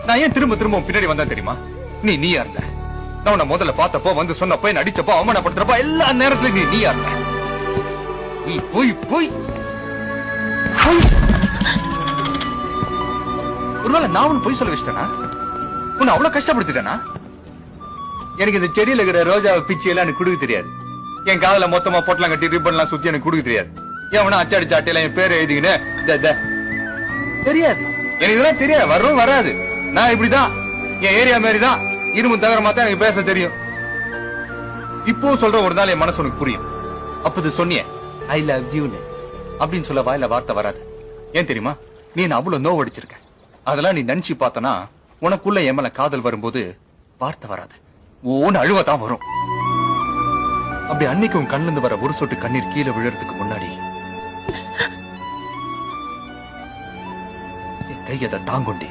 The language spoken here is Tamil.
நான் ஏன் திரும்ப திரும்ப பின்னாடி வந்தா தெரியுமா? நீயா இருந்த. நான் உன்னை முதல்ல பார்த்தப்போ வந்து சொன்னப்போ நடிச்சப்போ அவமானப்படுத்துறப்போ எல்லா நேரத்திலும் நீயா இருந்த. நீ போய் போய் ஒருவேளை நான் உன்னை போய் சொல்ல வச்சிட்டேனா? உன்னை அவ்வளவு கஷ்டப்படுத்திட்டேனா? எனக்கு இந்த செடியில இருக்கிற ரோஜாவை பிச்சு எல்லாம் எனக்கு கொடுக்க தெரியாது. என் காதல மொத்தமா பொட்டலாம் கட்டி ரிப்பன்லாம் சுத்தி எனக்கு கொடுக்க தெரியாது. எவனா அச்சாடிச்ச அட்டையில என் பேரை எழுதிக்கின்னு தெரியாது. எனக்கு இதெல்லாம் தெரியாது, வரும் வராது. நான் இப்படிதான், என் ஏரியா மாதிரிதான், இரும்பு தவிர மாத்தான் எனக்கு பேச தெரியும். இப்போ சொல்ற ஒரு நாள் என் மனசு உனக்கு புரியும். அப்பது சொன்னிய ஐ லவ் யூ அப்படின்னு சொல்ல வாயில வார்த்தை வராது. ஏன் தெரியுமா? நீ நான் அவ்வளவு நோவு அடிச்சிருக்க. அதெல்லாம் நீ நினைச்சு பார்த்தனா உனக்குள்ள என் மேல காதல் வரும்போது வார்த்தை வராது, ஓன்னு அழுவதான் வரும். அப்படி அன்னைக்கு உன் கண்ணுல இருந்து வர ஒரு சொட்டு கண்ணீர் கீழே விழுறதுக்கு முன்னாடி என் கையதை தாங்கொண்டே